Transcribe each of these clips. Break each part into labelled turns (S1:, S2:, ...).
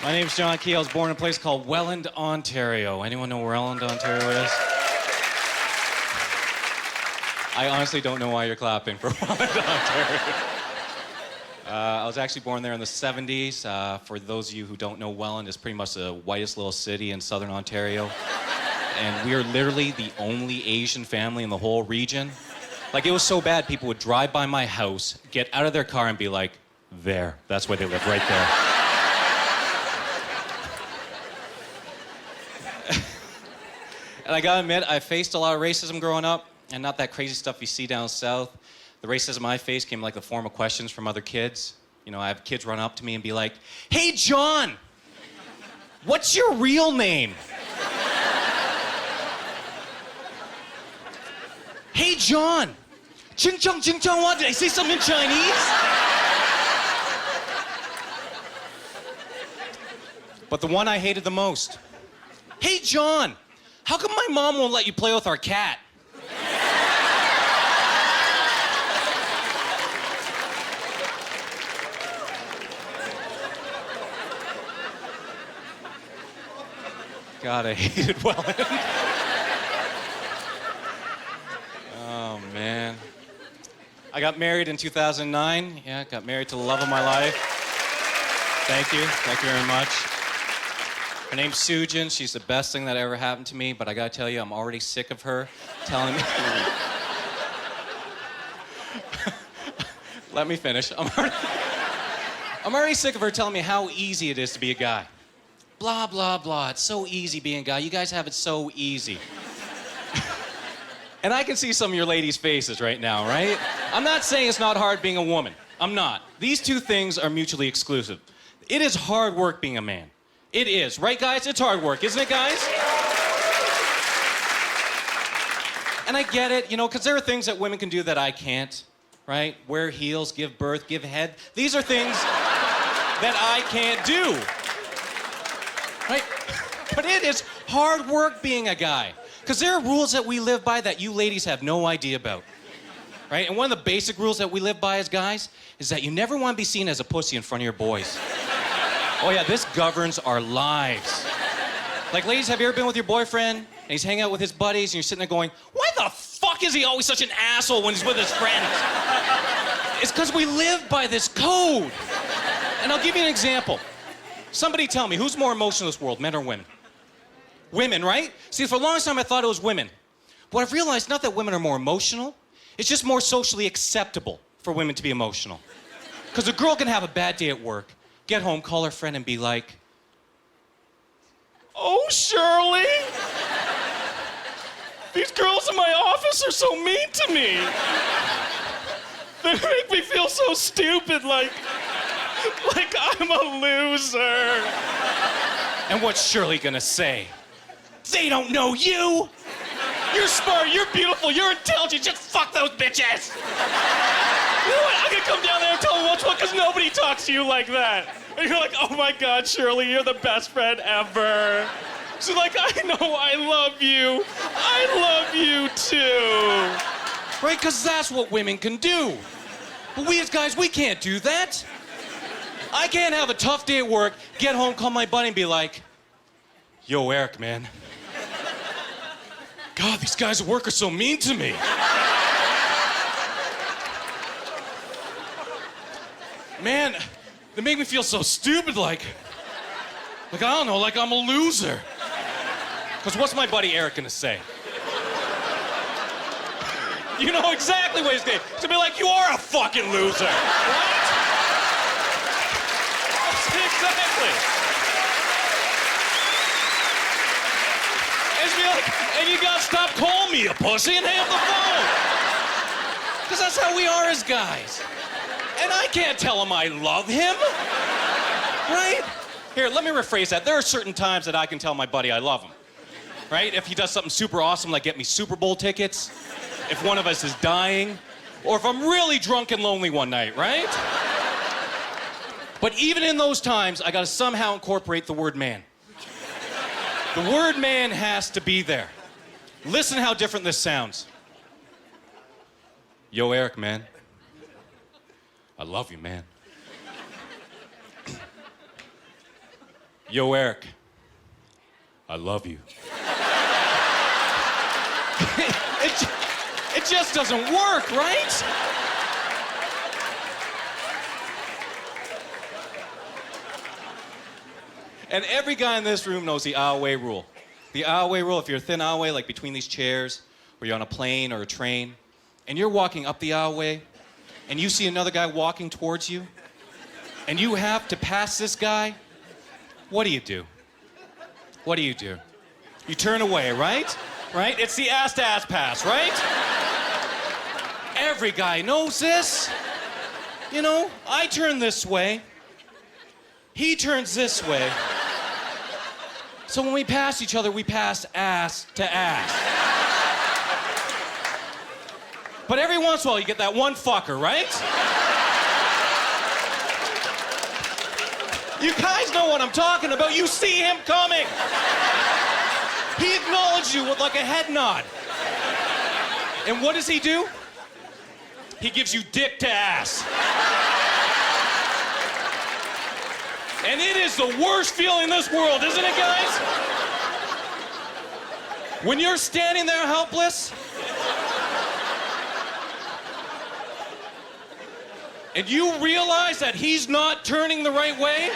S1: My name's John Key. I was born in a place called Welland, Ontario. Anyone know where Welland, Ontario is? I honestly don't know why you're clapping for Welland, Ontario. I was actually born there in the 70s. For those of you who don't know, Welland is pretty much the whitest little city in southern Ontario. And we are literally the only Asian family in the whole region. Like, it was so bad, people would drive by my house, get out of their car and be like, there, that's where they live, right there. And I gotta admit, I faced a lot of racism growing up, and not that crazy stuff you see down south. The racism I faced came like the form of questions from other kids. You know, I have kids run up to me and be like, "Hey, John, what's your real name?" "Hey, John, ching chong, what? Did I say something in Chinese?" But the one I hated the most. "Hey, John, how come my mom won't let you play with our cat?" God, I hated Welland. Oh, man. I got married in 2009. Yeah, got married to the love of my life. Thank you. Thank you very much. Her name's Sujin. She's the best thing that ever happened to me, but I gotta tell you, I'm already sick of her telling me... Let me finish. I'm already sick of her telling me how easy it is to be a guy. Blah, blah, blah. It's so easy being a guy. You guys have it so easy. And I can see some of your ladies' faces right now, right? I'm not saying it's not hard being a woman. I'm not. These two things are mutually exclusive. It is hard work being a man. It is. Right, guys? It's hard work, isn't it, guys? And I get it, you know, because there are things that women can do that I can't, right? Wear heels, give birth, give head. These are things that I can't do. Right? But it is hard work being a guy. Because there are rules that we live by that you ladies have no idea about. Right? And one of the basic rules that we live by as guys is that you never want to be seen as a pussy in front of your boys. Oh yeah, this governs our lives. Like, ladies, have you ever been with your boyfriend and he's hanging out with his buddies and you're sitting there going, why the fuck is he always such an asshole when he's with his friends? It's because we live by this code. And I'll give you an example. Somebody tell me, who's more emotional in this world, men or women? Women, right? See, for a long time I thought it was women. But I've realized not that women are more emotional, it's just more socially acceptable for women to be emotional. Because a girl can have a bad day at work, get home, call her friend and be like, "Oh, Shirley, these girls in my office are so mean to me. They make me feel so stupid, like I'm a loser." And what's Shirley gonna say? "They don't know you. You're smart, you're beautiful, you're intelligent, just fuck those bitches." You know what? I could come down there and tell them what's what, because nobody talks to you like that. And you're like, "Oh my God, Shirley, you're the best friend ever." She's like, "I know, I love you. I love you too." Right? Because that's what women can do. But we as guys, we can't do that. I can't have a tough day at work, get home, call my buddy and be like, "Yo, Eric, man. God, these guys at work are so mean to me. Man, they make me feel so stupid, like I don't know, like I'm a loser." Because what's my buddy Eric gonna say? You know exactly what he's gonna say. He's gonna be like, "You are a fucking loser." Right? Exactly. And be like, "And you gotta stop calling me a pussy and hang up the phone." Because that's how we are as guys. And I can't tell him I love him. Right? Here, let me rephrase that. There are certain times that I can tell my buddy I love him. Right? If he does something super awesome, like get me Super Bowl tickets, if one of us is dying, or if I'm really drunk and lonely one night, right? But even in those times, I gotta somehow incorporate the word man. The word man has to be there. Listen how different this sounds. "Yo, Eric, man. I love you, man. Yo, Eric. I love you. it just doesn't work, right? And every guy in this room knows the aisleway rule. The aisleway rule, if you're a thin aisleway, like between these chairs, or you're on a plane or a train, and you're walking up the aisleway, and you see another guy walking towards you, and you have to pass this guy, what do you do? What do you do? You turn away, right? Right? It's the ass-to-ass pass, right? Every guy knows this. You know, I turn this way. He turns this way. So when we pass each other, we pass ass to ass. But every once in a while, you get that one fucker, right? You guys know what I'm talking about. You see him coming. He acknowledged you with like a head nod. And what does he do? He gives you dick to ass. And it is the worst feeling in this world, isn't it, guys? When you're standing there helpless, and you realize that he's not turning the right way,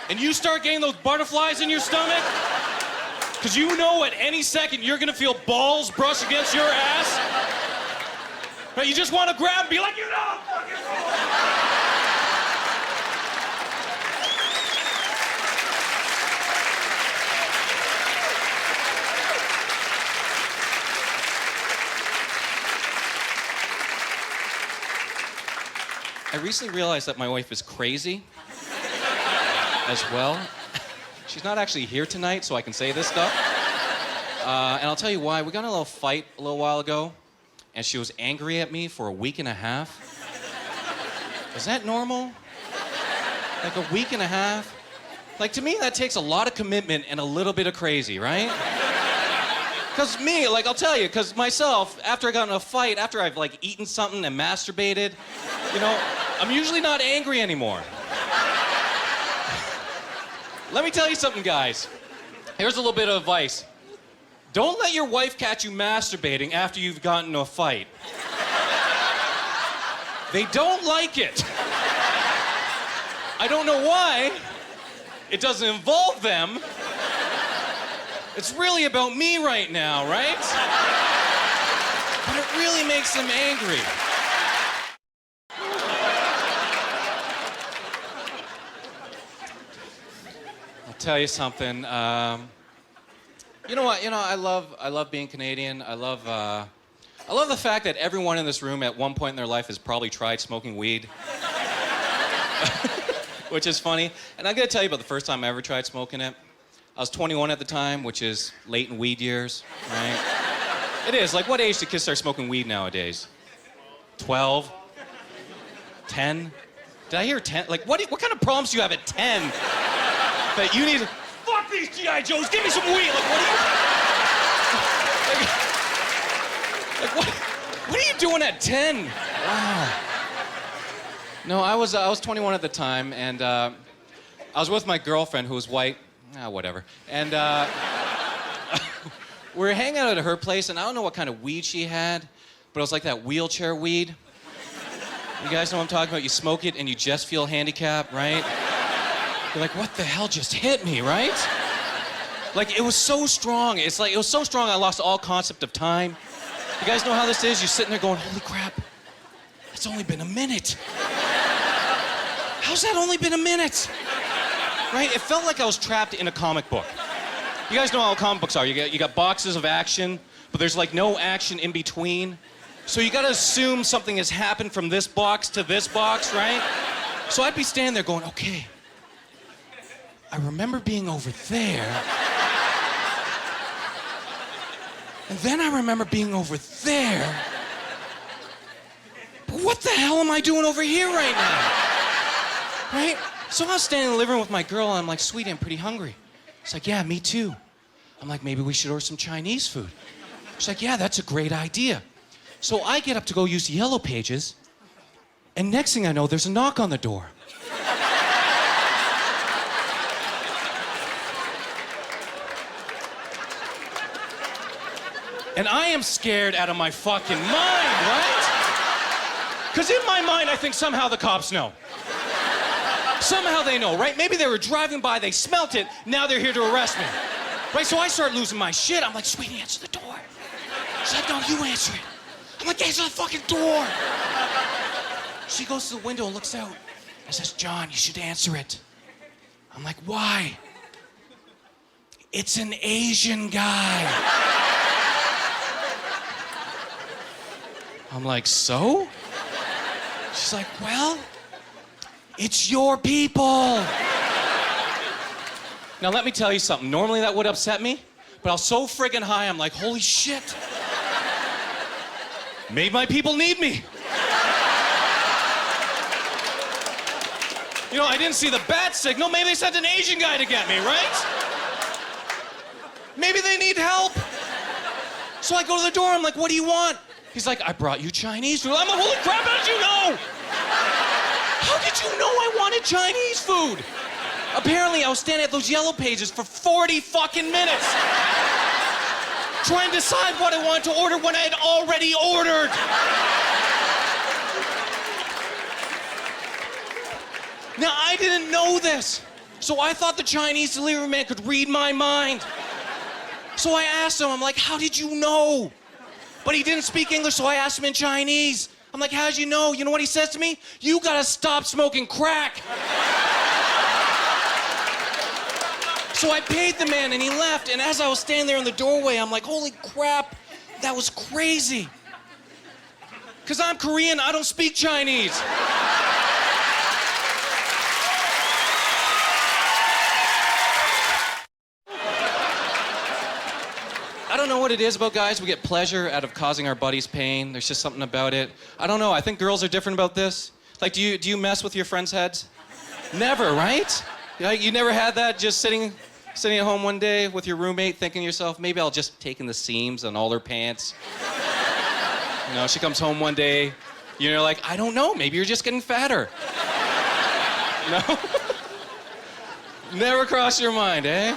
S1: and you start getting those butterflies in your stomach, because you know at any second you're gonna feel balls brush against your ass, right? You just want to grab and be like, you know, fucking roll. I recently realized that my wife is crazy as well. She's not actually here tonight, so I can say this stuff. And I'll tell you why. We got in a little fight a little while ago, and she was angry at me for a week and a half. Is that normal? Like a week and a half? Like, to me, that takes a lot of commitment and a little bit of crazy, right? Because me, like, I'll tell you, because myself, after I got in a fight, after I've, like, eaten something and masturbated, you know, I'm usually not angry anymore. Let me tell you something, guys. Here's a little bit of advice. Don't let your wife catch you masturbating after you've gotten into a fight. They don't like it. I don't know why. It doesn't involve them. It's really about me right now, right? But it really makes them angry. I'll tell you something. You know what? You know, I love being Canadian. I love the fact that everyone in this room at one point in their life has probably tried smoking weed. Which is funny. And I gotta tell you about the first time I ever tried smoking it. I was 21 at the time, which is late in weed years, right? It is. Like, what age do kids start smoking weed nowadays? 12? 10? Did I hear 10? Like, what kind of problems do you have at 10 that you need to... Fuck these G.I. Joes, give me some weed! Like, what are you doing at 10? Wow. No, I was 21 at the time, and I was with my girlfriend, who was white. Whatever. And we were hanging out at her place, and I don't know what kind of weed she had, but it was like that wheelchair weed. You guys know what I'm talking about? You smoke it, and you just feel handicapped, right? You're like, what the hell just hit me, right? Like, it was so strong. It's like, it was so strong, I lost all concept of time. You guys know how this is? You're sitting there going, holy crap, it's only been a minute. How's that only been a minute? Right? It felt like I was trapped in a comic book. You guys know how comic books are. You got boxes of action, but there's like no action in between. So you gotta assume something has happened from this box to this box, right? So I'd be standing there going, okay, I remember being over there. And then I remember being over there. But what the hell am I doing over here right now? Right? So I was standing in the living room with my girl, and I'm like, sweetie, I'm pretty hungry. She's like, yeah, me too. I'm like, maybe we should order some Chinese food. She's like, yeah, that's a great idea. So I get up to go use the Yellow Pages, and next thing I know, there's a knock on the door. And I am scared out of my fucking mind, right? Because in my mind, I think somehow the cops know. Somehow they know, right? Maybe they were driving by, they smelt it, now they're here to arrest me. Right, so I start losing my shit. I'm like, sweetie, answer the door. She's like, no, you answer it. I'm like, answer the fucking door. She goes to the window and looks out and says, John, you should answer it. I'm like, why? It's an Asian guy. I'm like, so? She's like, well, it's your people. Now, let me tell you something. Normally that would upset me, but I was so friggin' high, I'm like, holy shit. Maybe my people need me. You know, I didn't see the bat signal. Maybe they sent an Asian guy to get me, right? Maybe they need help. So I go to the door, I'm like, what do you want? He's like, I brought you Chinese food. I'm like, holy crap, how did you know? How did you know I wanted Chinese food? Apparently, I was standing at those yellow pages for 40 fucking minutes trying to decide what I wanted to order when I had already ordered. Now, I didn't know this, so I thought the Chinese delivery man could read my mind. So I asked him, I'm like, how did you know? But he didn't speak English, so I asked him in Chinese. I'm like, how'd you know? You know what he says to me? You gotta stop smoking crack. So I paid the man and he left, and as I was standing there in the doorway, I'm like, holy crap, that was crazy. Because I'm Korean, I don't speak Chinese. I don't know what it is about guys. We get pleasure out of causing our buddies pain. There's just something about it. I don't know. I think girls are different about this. Like, do you mess with your friends' heads? Never, right? You never had that just sitting at home one day with your roommate thinking to yourself, maybe I'll just take in the seams on all her pants. You know, she comes home one day, you're like, I don't know, maybe you're just getting fatter. No? Never crossed your mind, eh?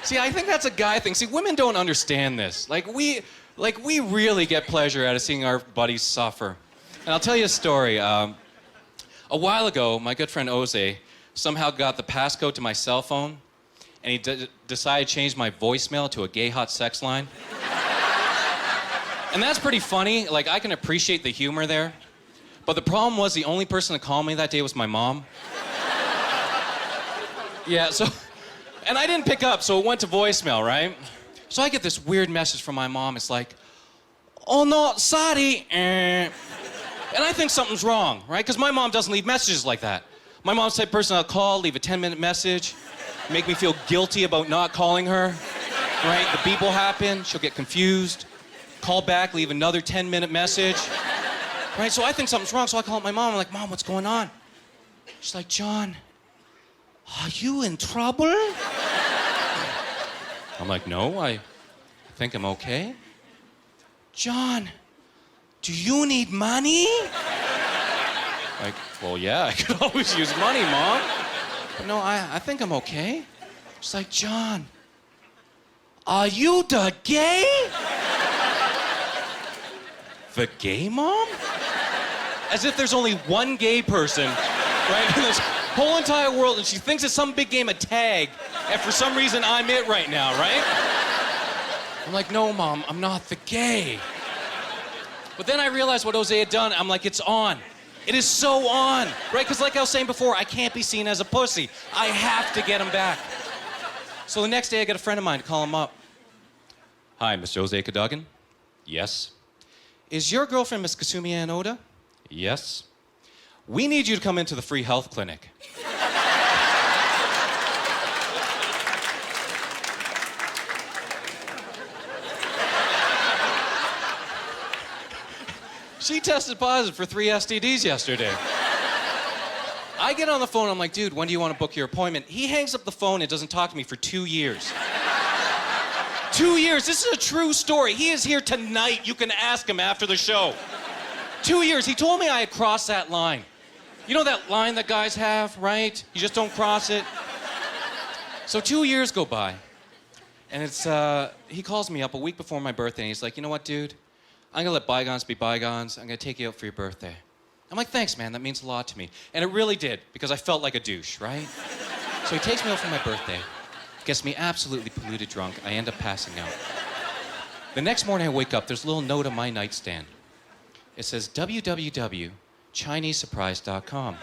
S1: See, I think that's a guy thing. See, women don't understand this. Like we really get pleasure out of seeing our buddies suffer. And I'll tell you a story. A while ago, my good friend Oze somehow got the passcode to my cell phone, and he decided to change my voicemail to a gay hot sex line. And that's pretty funny. Like, I can appreciate the humor there. But the problem was the only person to call me that day was my mom. Yeah, so... And I didn't pick up, so it went to voicemail, right? So I get this weird message from my mom. It's like, oh no, sorry. And I think something's wrong, right? Because my mom doesn't leave messages like that. My mom's the type of person I'll call, leave a 10-minute message, make me feel guilty about not calling her, right? The beep will happen, she'll get confused, call back, leave another 10-minute message, right? So I think something's wrong, so I call up my mom. I'm like, Mom, what's going on? She's like, John, are you in trouble? I'm like, no, I think I'm okay. John, do you need money? Like, well, yeah, I could always use money, Mom. But no, I think I'm okay. She's like, John, are you the gay? The gay, Mom? As if there's only one gay person, right, in this whole entire world, and she thinks it's some big game of tag, and for some reason I'm it right now, right? I'm like, no, Mom, I'm not the gay. But then I realized what Jose had done. I'm like, it's on. It is so on, right? Because like I was saying before, I can't be seen as a pussy. I have to get him back. So the next day, I get a friend of mine to call him up. Hi, Mr. Jose Cadogan? Yes. Is your girlfriend Miss Kasumi Anoda? Yes. We need you to come into the free health clinic. She tested positive for 3 STDs yesterday. I get on the phone, I'm like, dude, when do you want to book your appointment? He hangs up the phone and doesn't talk to me for 2 years. 2 years, this is a true story. He is here tonight. You can ask him after the show. 2 years, he told me I had crossed that line. You know that line that guys have, right? You just don't cross it. So 2 years go by. And he calls me up a week before my birthday, and he's like, you know what, dude? I'm gonna let bygones be bygones. I'm gonna take you out for your birthday. I'm like, thanks, man, that means a lot to me. And it really did, because I felt like a douche, right? So he takes me out for my birthday, gets me absolutely polluted drunk. I end up passing out. The next morning I wake up, there's a little note on my nightstand. It says, www.ChineseSurprise.com.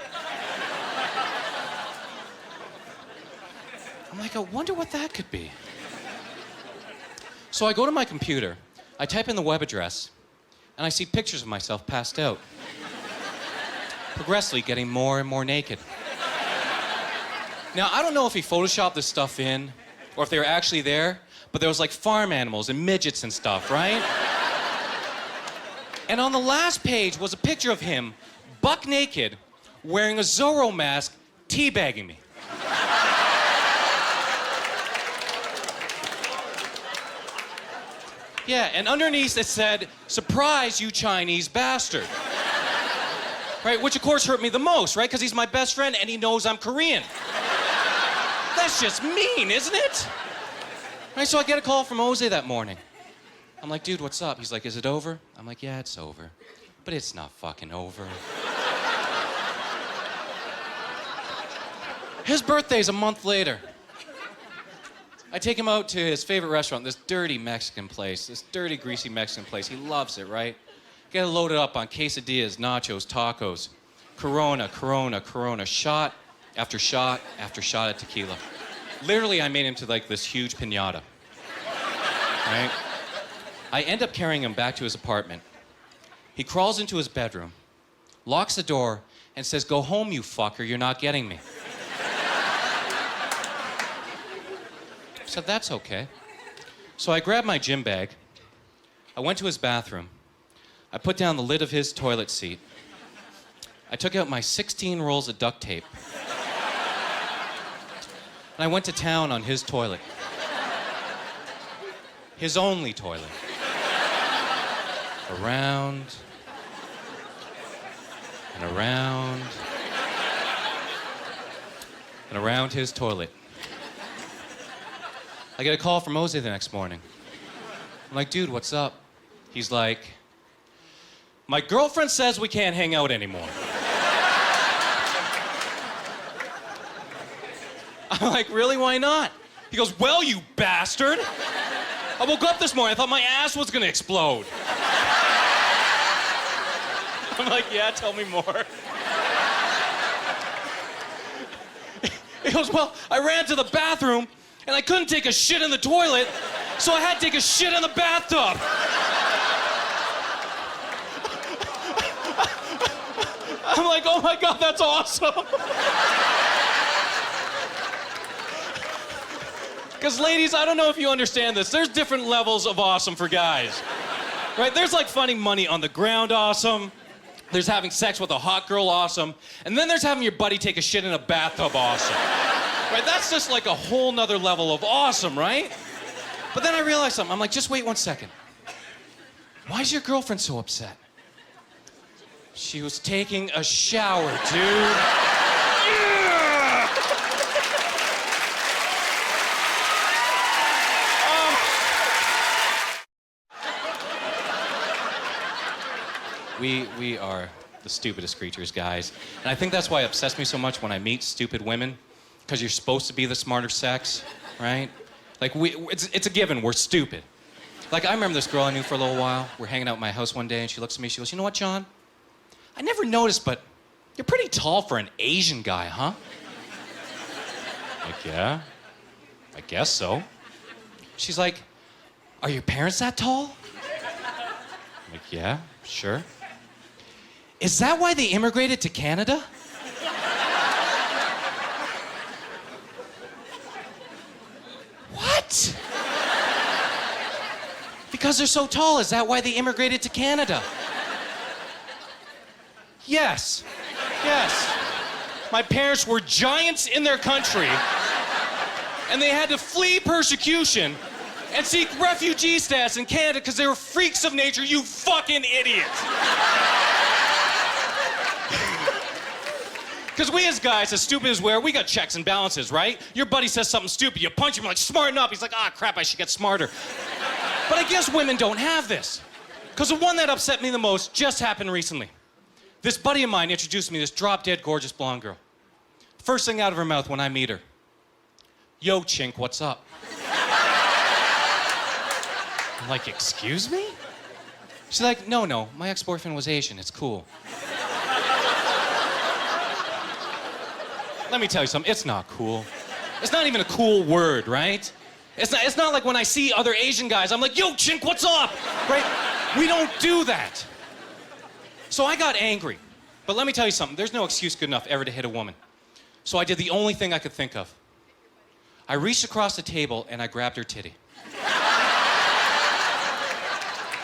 S1: I'm like, I wonder what that could be. So I go to my computer, I type in the web address, and I see pictures of myself passed out. Progressively getting more and more naked. Now, I don't know if he photoshopped this stuff in, or if they were actually there, but there was like farm animals and midgets and stuff, right? And on the last page was a picture of him, buck naked, wearing a Zorro mask, teabagging me. Yeah, and underneath it said, surprise, you Chinese bastard. Right, which of course hurt me the most, right? Because he's my best friend and he knows I'm Korean. That's just mean, isn't it? Right, so I get a call from Jose that morning. I'm like, dude, what's up? He's like, is it over? I'm like, yeah, it's over. But it's not fucking over. His birthday's a month later. I take him out to his favorite restaurant, this dirty Mexican place, this dirty, greasy Mexican place. He loves it, right? Get it loaded up on quesadillas, nachos, tacos, Corona, Corona, Corona, shot after shot after shot of tequila. Literally, I made him to like this huge piñata, right? I end up carrying him back to his apartment. He crawls into his bedroom, locks the door, and says, go home, you fucker, you're not getting me. I said, that's okay. So I grabbed my gym bag. I went to his bathroom. I put down the lid of his toilet seat. I took out my 16 rolls of duct tape. And I went to town on his toilet. His only toilet. Around and around and around his toilet. I get a call from Jose the next morning. I'm like, dude, what's up? He's like, my girlfriend says we can't hang out anymore. I'm like, really, why not? He goes, well, you bastard. I woke up this morning, I thought my ass was gonna explode. I'm like, yeah, tell me more. He goes, well, I ran to the bathroom and I couldn't take a shit in the toilet, so I had to take a shit in the bathtub. I'm like, oh my God, that's awesome. Because ladies, I don't know if you understand this, there's different levels of awesome for guys. Right? There's like finding money on the ground awesome. There's having sex with a hot girl awesome. And then there's having your buddy take a shit in a bathtub awesome. Right? That's just like a whole nother level of awesome, right? But then I realized something. I'm like, just wait 1 second. Why is your girlfriend so upset? She was taking a shower, dude. Yeah! We are the stupidest creatures, guys. And I think that's why it obsesses me so much when I meet stupid women, because you're supposed to be the smarter sex, right? Like, it's a given, we're stupid. Like, I remember this girl I knew for a little while. We're hanging out at my house one day, and she looks at me, she goes, you know what, John? I never noticed, but you're pretty tall for an Asian guy, huh? Like, yeah, I guess so. She's like, are your parents that tall? I'm like, yeah, sure. Is that why they immigrated to Canada? What? Because they're so tall, is that why they immigrated to Canada? Yes. Yes. My parents were giants in their country, and they had to flee persecution and seek refugee status in Canada because they were freaks of nature, you fucking idiot. Because we as guys, as stupid as we are, we got checks and balances, right? Your buddy says something stupid, you punch him, like, smarten up. He's like, ah, crap, I should get smarter. But I guess women don't have this. Because the one that upset me the most just happened recently. This buddy of mine introduced me to this drop-dead gorgeous blonde girl. First thing out of her mouth when I meet her, yo, chink, what's up? I'm like, excuse me? She's like, no, my ex-boyfriend was Asian, it's cool. Let me tell you something, it's not cool. It's not even a cool word, right? It's not like when I see other Asian guys, I'm like, yo, chink, what's up? Right? We don't do that. So I got angry. But let me tell you something, there's no excuse good enough ever to hit a woman. So I did the only thing I could think of. I reached across the table and I grabbed her titty.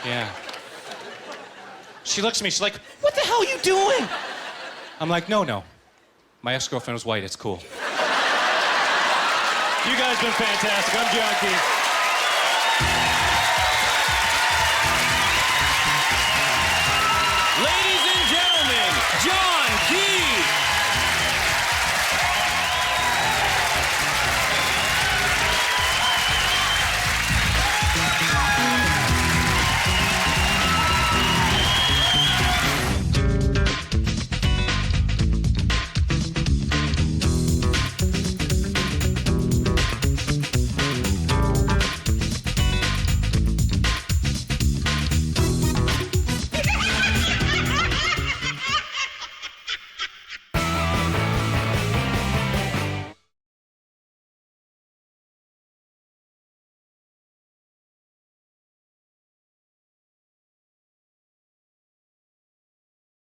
S1: Yeah. She looks at me, she's like, what the hell are you doing? I'm like, no. My ex-girlfriend was white, it's cool.
S2: You guys been fantastic. I'm John Keith.